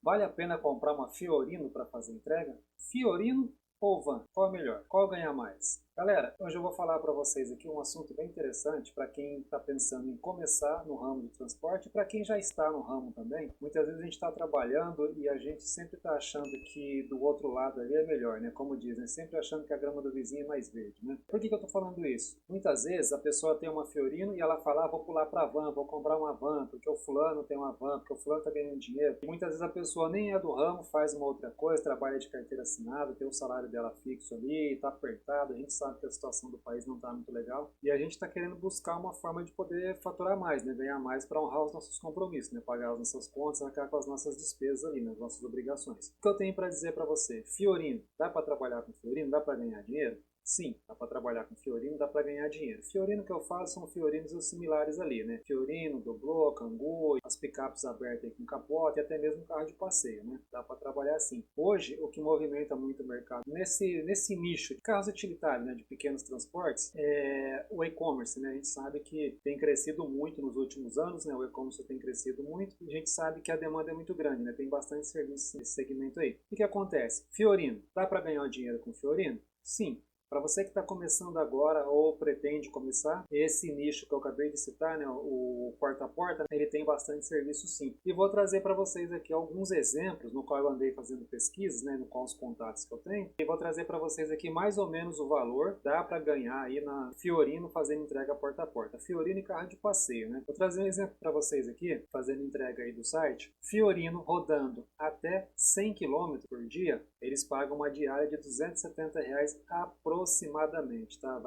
Vale a pena comprar uma Fiorino para fazer entrega? Fiorino ou van? Qual é melhor? Qual ganha mais? Galera, hoje eu vou falar para vocês aqui um assunto bem interessante para quem está pensando em começar no ramo de transporte e para quem já está no ramo também. Muitas vezes a gente está trabalhando e a gente sempre está achando que do outro lado ali é melhor, né? Como dizem, sempre achando que a grama do vizinho é mais verde, né? Por que eu estou falando isso? Muitas vezes a pessoa tem uma Fiorino e ela fala, vou pular para a van, vou comprar uma van, porque o fulano tem uma van, porque o fulano está ganhando dinheiro. E muitas vezes a pessoa nem é do ramo, faz uma outra coisa, trabalha de carteira assinada, tem o salário dela fixo ali, está apertado, a gente sabe que a situação do país não está muito legal e a gente está querendo buscar uma forma de poder faturar mais, né? Ganhar mais para honrar os nossos compromissos, né? Pagar as nossas contas, arcar com as nossas despesas ali, né? As nossas obrigações. O que eu tenho para dizer para você? Fiorino, dá para trabalhar com Fiorino? Dá para ganhar dinheiro? Sim, dá para trabalhar com Fiorino, dá para ganhar dinheiro. Fiorino que eu falo são Fiorinos os similares ali, né? Fiorino, Doblô, Kangoo, as picapes abertas com capota e até mesmo carro de passeio, né? Dá para trabalhar assim. Hoje, o que movimenta muito o mercado nesse nicho de carros utilitários, né? De pequenos transportes, é o e-commerce, né? A gente sabe que tem crescido muito nos últimos anos, né? O e-commerce tem crescido muito e a gente sabe que a demanda é muito grande, né? Tem bastante serviço nesse segmento aí. O que acontece? Fiorino, dá para ganhar dinheiro com Fiorino? Sim. Para você que está começando agora ou pretende começar, esse nicho que eu acabei de citar, né, o porta a porta, ele tem bastante serviço sim. E vou trazer para vocês aqui alguns exemplos no qual eu andei fazendo pesquisas, né, no qual os contatos que eu tenho, e vou trazer para vocês aqui mais ou menos o valor, dá para ganhar aí na Fiorino fazendo entrega porta a porta. Fiorino e carro de passeio, né? Vou trazer um exemplo para vocês aqui, fazendo entrega aí do site. Fiorino rodando até 100 km por dia, eles pagam uma diária de R$ 270 aproximadamente, tá?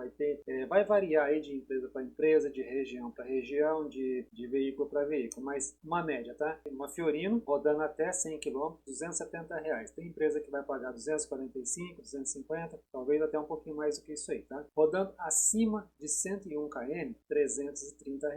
Vai variar aí de empresa para empresa, de região para região, de veículo para veículo, mas uma média, tá? Uma Fiorino rodando até 100 km, R$ 270. Tem empresa que vai pagar 245, 250, talvez até um pouquinho mais do que isso aí, tá? Rodando acima de 101 km, R$ 330.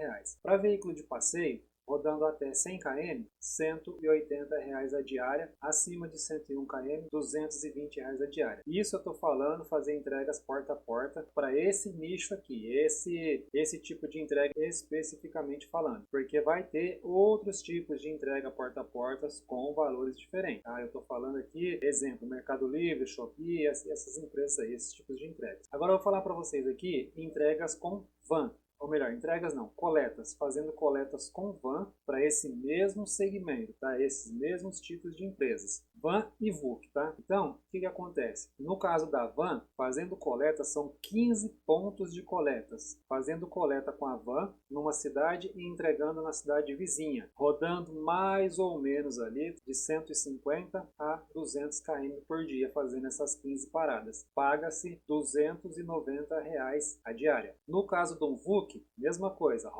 Para veículo de passeio, rodando até 100 km, R$ 180 a diária, acima de 101 km, R$ 220 a diária. Isso eu estou falando fazer entregas porta a porta para esse nicho aqui, esse tipo de entrega especificamente falando, porque vai ter outros tipos de entrega porta a porta com valores diferentes. Tá? Eu estou falando aqui, exemplo, Mercado Livre, Shopee, essas empresas aí, esses tipos de entregas. Agora eu vou falar para vocês aqui entregas com van. Ou melhor, entregas não, coletas, fazendo coletas com van para esse mesmo segmento, tá? Esses mesmos tipos de empresas, van e VUC, tá? Então, o que acontece? No caso da van, fazendo coleta, são 15 pontos de coletas, fazendo coleta com a van numa cidade e entregando na cidade vizinha, rodando mais ou menos ali de 150 a 200 km por dia, fazendo essas 15 paradas. Paga-se R$ 290 a diária. No caso do VUC, mesma coisa,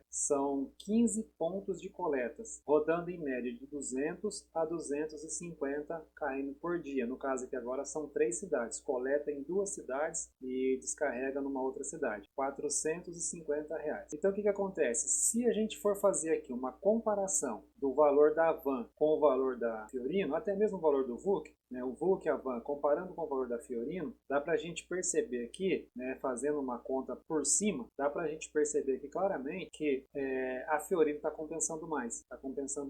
são 15 pontos de coletas, rodando em média de 200 a 250 km por dia. No caso aqui agora são 3 cidades, coleta em 2 cidades e descarrega numa outra cidade, R$ 450. Então o que acontece? Se a gente for fazer aqui uma comparação do valor da van com o valor da Fiorino, até mesmo o valor do VUC, né, o VUC e a van, comparando com o valor da Fiorino, dá para a gente perceber aqui, né, fazendo uma conta por cima, dá para a gente perceber aqui claramente que a Fiorino está compensando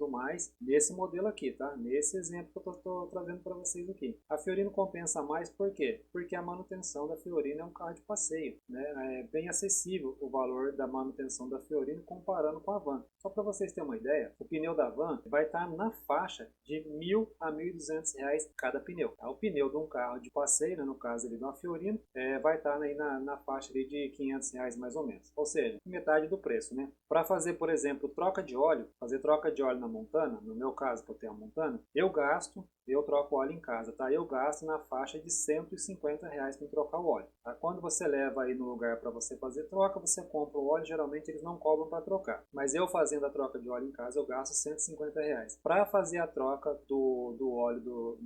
mais nesse modelo aqui, tá? Nesse exemplo que eu estou trazendo para vocês aqui. A Fiorino compensa mais por quê? Porque a manutenção da Fiorino é um carro de passeio, né? É bem acessível o valor da manutenção da Fiorino comparando com a van. Só para vocês terem uma ideia, o pneu da van vai estar na faixa de R$ 1.000 a R$ 1.200 cada pneu. Tá? O pneu de um carro de passeio, né, no caso ali de uma Fiorino, vai estar aí na faixa ali de R$ 500 mais ou menos. Ou seja, metade do preço, né? Para fazer, por exemplo, troca de óleo, fazer troca de óleo na Montana, no meu caso que eu tenho a Montana, eu troco óleo em casa, tá? Eu gasto na faixa de R$ 150 para trocar o óleo. Tá? Quando você leva aí no lugar para você fazer troca, você compra o óleo, geralmente eles não cobram para trocar. Mas eu fazendo a troca de óleo em casa, eu gasto R$ 150. Para fazer a troca do óleo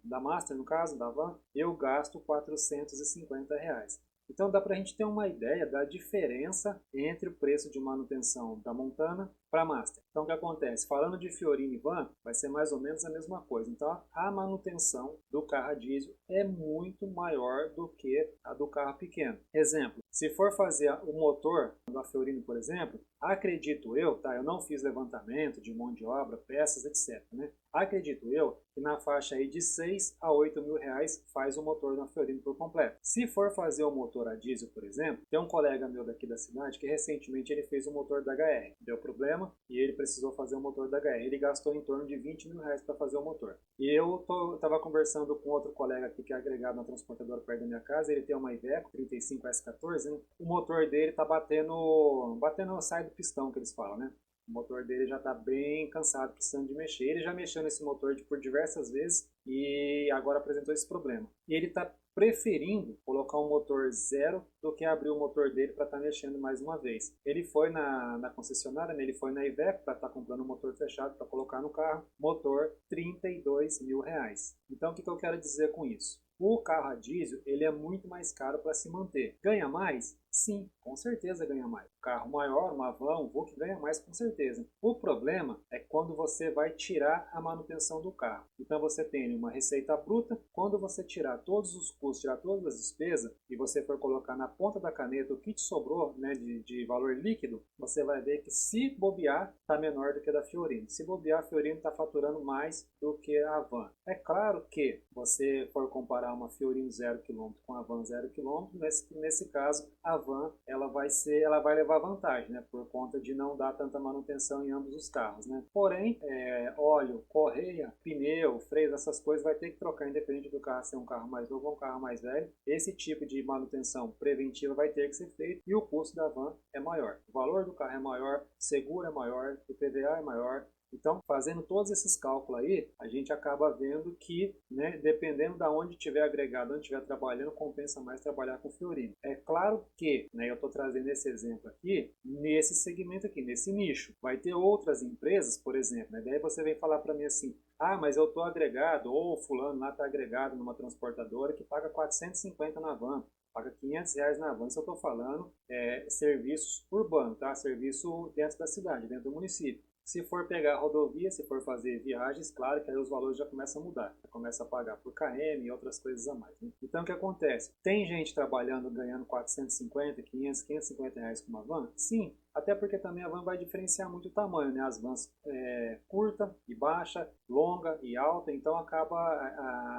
da Master, no caso, da van, eu gasto R$ 450. Então dá para a gente ter uma ideia da diferença entre o preço de manutenção da Montana para Master. Então o que acontece? Falando de Fiorino e van, vai ser mais ou menos a mesma coisa. Então a manutenção do carro a diesel é muito maior do que a do carro pequeno. Exemplo, se for fazer o motor da Fiorino, por exemplo, acredito eu, tá? Eu não fiz levantamento de mão de obra, peças, etc, né? Acredito eu que na faixa aí de 6 a 8 mil reais faz o motor da Fiorino por completo. Se for fazer o motor a diesel, por exemplo, tem um colega meu daqui da cidade que recentemente ele fez o motor da HR. Deu problema e ele precisou fazer o motor da HR. Ele gastou em torno de 20 mil reais para fazer o motor. E eu estava conversando com outro colega aqui que é agregado na transportadora perto da minha casa. Ele tem uma Iveco 35S14, né? O motor dele está batendo sai do pistão, que eles falam, né? O motor dele já está bem cansado, precisando de mexer. Ele já mexeu nesse motor por diversas vezes e agora apresentou esse problema. E ele está preferindo colocar um motor zero do que abrir o motor dele para estar mexendo mais uma vez. Ele foi na concessionária, né? Ele foi na Iveco para estar comprando um motor fechado para colocar no carro. Motor 32 mil reais. Então o que eu quero dizer com isso? O carro a diesel ele é muito mais caro para se manter. Ganha mais? Sim, com certeza ganha mais. Carro maior, uma van, um Volkswagen ganha mais com certeza. O problema é quando você vai tirar a manutenção do carro. Então você tem uma receita bruta, quando você tirar todos os custos, tirar todas as despesas e você for colocar na ponta da caneta o que te sobrou, né, de valor líquido, você vai ver que se bobear está menor do que a da Fiorino. Se bobear, a Fiorino está faturando mais do que a van. É claro que você for comparar uma Fiorino 0 km com a van 0 km, nesse caso a van ela vai levar vantagem, né, por conta de não dar tanta manutenção em ambos os carros, né. Porém, óleo, correia, pneu, freio, essas coisas vai ter que trocar independente do carro ser um carro mais novo ou um carro mais velho. Esse tipo de manutenção preventiva vai ter que ser feito e o custo da van é maior. O valor do carro é maior, seguro é maior, o PVA é maior. Então, fazendo todos esses cálculos aí, a gente acaba vendo que, né, dependendo de onde estiver agregado, onde estiver trabalhando, compensa mais trabalhar com Fiorino. É claro que, né, eu estou trazendo esse exemplo aqui, nesse segmento aqui, nesse nicho. Vai ter outras empresas, por exemplo, né, daí você vem falar para mim assim, ah, mas eu estou agregado, ou fulano lá está agregado numa transportadora que paga 450 na van, paga 500 reais na van. Isso eu estou falando serviços urbanos, tá? Serviço dentro da cidade, dentro do município. Se for pegar a rodovia, se for fazer viagens, claro que aí os valores já começam a mudar. Já começa a pagar por KM e outras coisas a mais, né? Então o que acontece? Tem gente trabalhando, ganhando 450, 500, 550 reais com uma van? Sim, até porque também a van vai diferenciar muito o tamanho, né? As vans curta e baixa, longa e alta, então acaba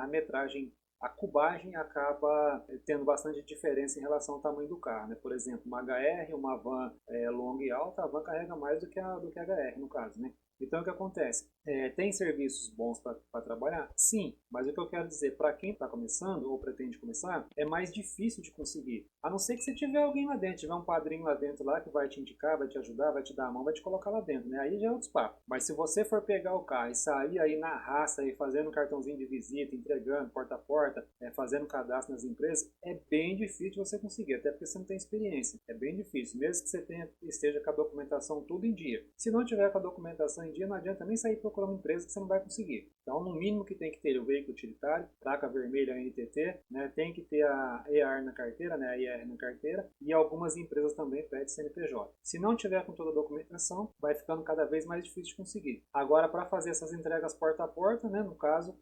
a metragem, a cubagem acaba tendo bastante diferença em relação ao tamanho do carro, né? Por exemplo, uma HR, uma van longa e alta, a van carrega mais do que a HR no caso, né? Então o que acontece? Tem serviços bons para trabalhar? Sim, mas o que eu quero dizer, para quem está começando ou pretende começar, é mais difícil de conseguir. A não ser que você tiver alguém lá dentro, tiver um padrinho lá dentro lá que vai te indicar, vai te ajudar, vai te dar a mão, vai te colocar lá dentro, né? Aí já é outros papos. Mas se você for pegar o carro e sair aí na raça, aí, fazendo cartãozinho de visita, entregando porta a porta, fazendo cadastro nas empresas, é bem difícil você conseguir, até porque você não tem experiência. É bem difícil, mesmo que você esteja com a documentação tudo em dia. Se não tiver com a documentação em dia, não adianta nem sair procurando uma empresa que você não vai conseguir. Então, no mínimo que tem que ter o veículo utilitário, placa vermelha NTT, né, tem que ter a EAR na carteira, né, a IR na carteira, e algumas empresas também pedem CNPJ. Se não tiver com toda a documentação, vai ficando cada vez mais difícil de conseguir. Agora, para fazer essas entregas porta a porta, né, no caso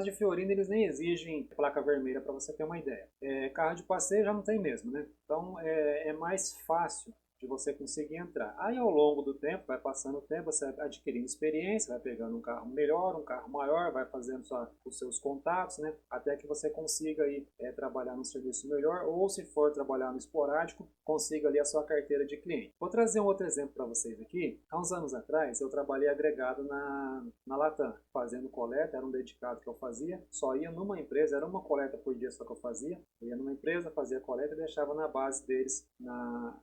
de Fiorino, eles nem exigem placa vermelha, para você ter uma ideia. Carro de passeio já não tem mesmo, né? Então, é mais fácil de você conseguir entrar. Aí ao longo do tempo, vai passando o tempo, você vai adquirindo experiência, vai pegando um carro melhor, um carro maior, vai fazendo os seus contatos, né? Até que você consiga aí, trabalhar num serviço melhor, ou se for trabalhar no esporádico, consiga ali a sua carteira de cliente. Vou trazer um outro exemplo para vocês aqui. Há uns anos atrás, eu trabalhei agregado na Latam, fazendo coleta, era um dedicado que eu fazia, só ia numa empresa, era uma coleta por dia só que eu fazia, eu ia numa empresa, fazia coleta e deixava na base deles,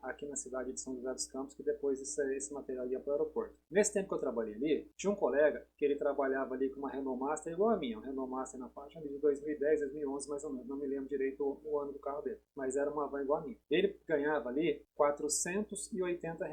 aqui na cidade de São José dos Campos, que depois esse material ia para o aeroporto. Nesse tempo que eu trabalhei ali, tinha um colega que ele trabalhava ali com uma Renault Master igual a minha, uma Renault Master na faixa de 2010, 2011 mais ou menos, não me lembro direito o ano do carro dele, mas era uma van igual a minha. Ele ganhava ali R$ 480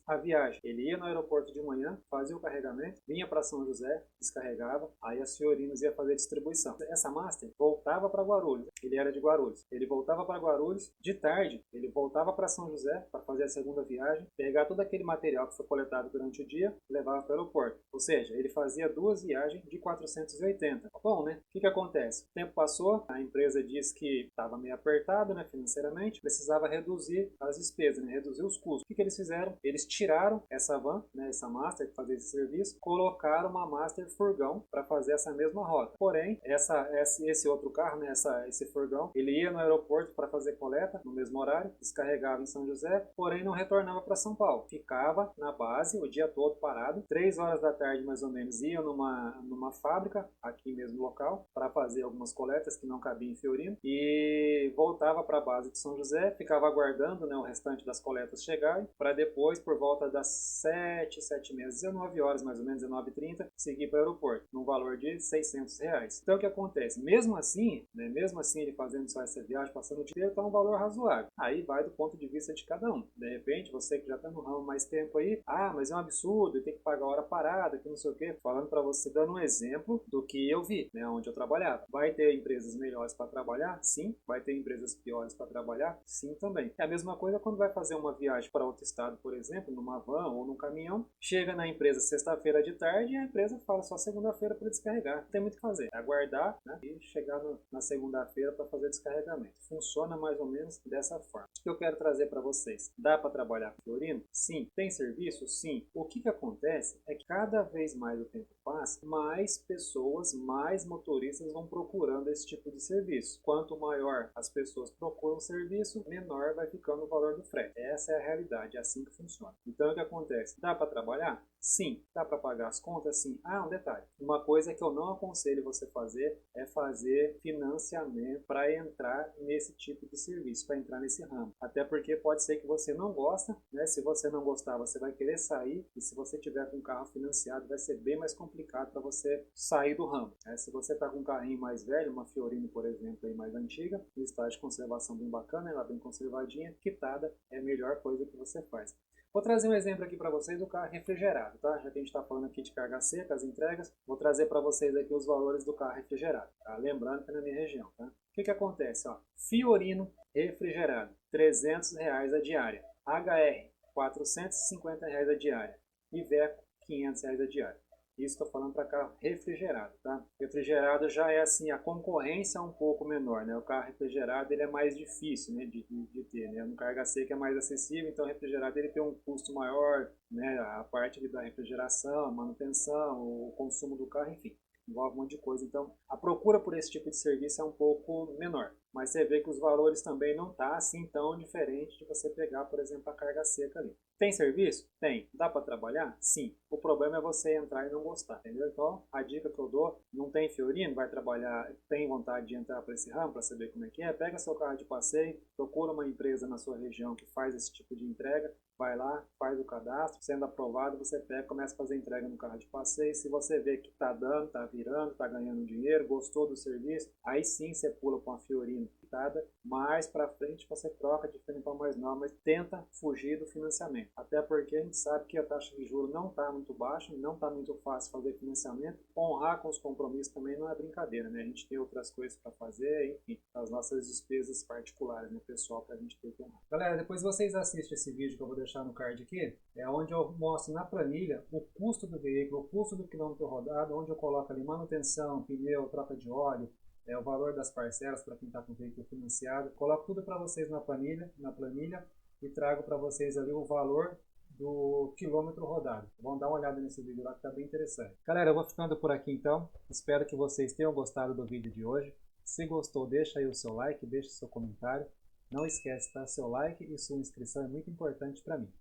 a viagem. Ele ia no aeroporto de manhã, fazia o carregamento, vinha para São José, descarregava, aí as Fiorinos ia fazer a distribuição. Essa Master voltava para Guarulhos, ele era de Guarulhos. Ele voltava para Guarulhos, de tarde ele voltava para São José para fazer a segunda viagem, pegar todo aquele material que foi coletado durante o dia e levar para o aeroporto. Ou seja, ele fazia 2 viagens de 480. Bom, né? O que acontece? O tempo passou, a empresa disse que estava meio apertado, né, financeiramente, precisava reduzir as despesas, né, reduzir os custos. O que eles fizeram? Eles tiraram essa van, né, essa Master, que fazia esse serviço, colocaram uma Master furgão para fazer essa mesma rota. Porém, esse outro carro, né, esse furgão, ele ia no aeroporto para fazer coleta no mesmo horário, descarregava em São José, porém não retornava para São Paulo. Ficava na base o dia todo parado. 3 horas da tarde, mais ou menos, ia numa fábrica, aqui mesmo local, para fazer algumas coletas que não cabiam em Fiorino, e voltava para a base de São José, ficava aguardando, né, o restante das coletas chegarem, para depois, por volta das 7h30, 19 horas mais ou menos, 19h30, seguir para o aeroporto, num valor de R$600. Então o que acontece? Mesmo assim, né, mesmo assim ele fazendo só essa viagem, passando o dia, está um valor razoável. Aí vai do ponto de vista de cada um. De repente, você que já está no ramo mais tempo aí, mas é um absurdo, tem que pagar hora parada, que não sei o que, falando para você, dando um exemplo do que eu vi, né, onde eu trabalhava. Vai ter empresas melhores para trabalhar? Sim. Vai ter empresas piores para trabalhar? Sim, também. É a mesma coisa quando vai fazer uma viagem para outro estado, por exemplo, numa van ou num caminhão, chega na empresa sexta-feira de tarde e a empresa fala só segunda-feira para descarregar. Não tem muito o que fazer. É aguardar, né, e chegar na segunda-feira para fazer descarregamento. Funciona mais ou menos dessa forma. O que eu quero trazer para vocês? Dá para trabalhar com Fiorino? Sim. Tem serviço? Sim. O que acontece é que cada vez mais o tempo passa, mais pessoas, mais motoristas vão procurando esse tipo de serviço. Quanto maior as pessoas procuram o serviço, menor vai ficando o valor do frete. Essa é a realidade, é assim que funciona. Então o que acontece? Dá para trabalhar? Sim. Dá para pagar as contas? Sim. Um detalhe. Uma coisa que eu não aconselho você fazer é fazer financiamento para entrar nesse tipo de serviço, para entrar nesse ramo. Até porque pode ser que você não gosta, né? Se você não gostar, você vai querer sair, e se você tiver com um carro financiado, vai ser bem mais complicado para você sair do ramo, né? Se você está com um carrinho mais velho, uma Fiorino, por exemplo, aí mais antiga, em estágio de conservação bem bacana, ela bem conservadinha, quitada é a melhor coisa que você faz. Vou trazer um exemplo aqui para vocês do carro refrigerado, tá? Já que a gente está falando aqui de carga seca, as entregas, vou trazer para vocês aqui os valores do carro refrigerado, tá? Lembrando que é na minha região, tá? O que acontece? Ó, Fiorino refrigerado, R$300 a diária. HR, R$450 a diária. Iveco, R$500 a diária. Isso estou falando para carro refrigerado, tá? Refrigerado já é assim, a concorrência é um pouco menor, né? O carro refrigerado ele é mais difícil, né, de ter, né? No carga seca é mais acessível, então o refrigerado ele tem um custo maior, né? A parte da refrigeração, a manutenção, o consumo do carro, enfim, envolve um monte de coisa. Então a procura por esse tipo de serviço é um pouco menor. Mas você vê que os valores também não tá assim tão diferente de você pegar, por exemplo, a carga seca ali. Tem serviço? Tem. Dá para trabalhar? Sim. O problema é você entrar e não gostar, entendeu? Então, a dica que eu dou, não tem Fiorino, vai trabalhar, tem vontade de entrar para esse ramo, para saber como é que é, pega seu carro de passeio, procura uma empresa na sua região que faz esse tipo de entrega, vai lá, faz o cadastro, sendo aprovado, você pega, começa a fazer entrega no carro de passeio. Se você vê que tá dando, tá virando, tá ganhando dinheiro, gostou do serviço, aí sim você pula com a Fiorino quitada. Mais para frente você troca de frente para mais nova, mas tenta fugir do financiamento. Até porque a gente sabe que a taxa de juros não está muito baixa, não está muito fácil fazer financiamento. Honrar com os compromissos também não é brincadeira, né? A gente tem outras coisas para fazer, enfim, as nossas despesas particulares, né, pessoal, para a gente ter que honrar. Galera, depois vocês assistem esse vídeo que eu vou deixar no card aqui, é onde eu mostro na planilha o custo do veículo, o custo do quilômetro rodado, onde eu coloco ali manutenção, pneu, troca de óleo, o valor das parcelas para quem está com o veículo financiado. Coloco tudo para vocês na planilha e trago para vocês ali o valor do quilômetro rodado. Vão dar uma olhada nesse vídeo lá que está bem interessante. Galera, eu vou ficando por aqui então. Espero que vocês tenham gostado do vídeo de hoje. Se gostou, deixa aí o seu like, deixa o seu comentário. Não esquece, tá? Seu like e sua inscrição é muito importante para mim.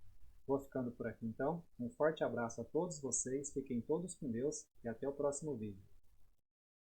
Vou ficando por aqui então. Um forte abraço a todos vocês, fiquem todos com Deus e até o próximo vídeo.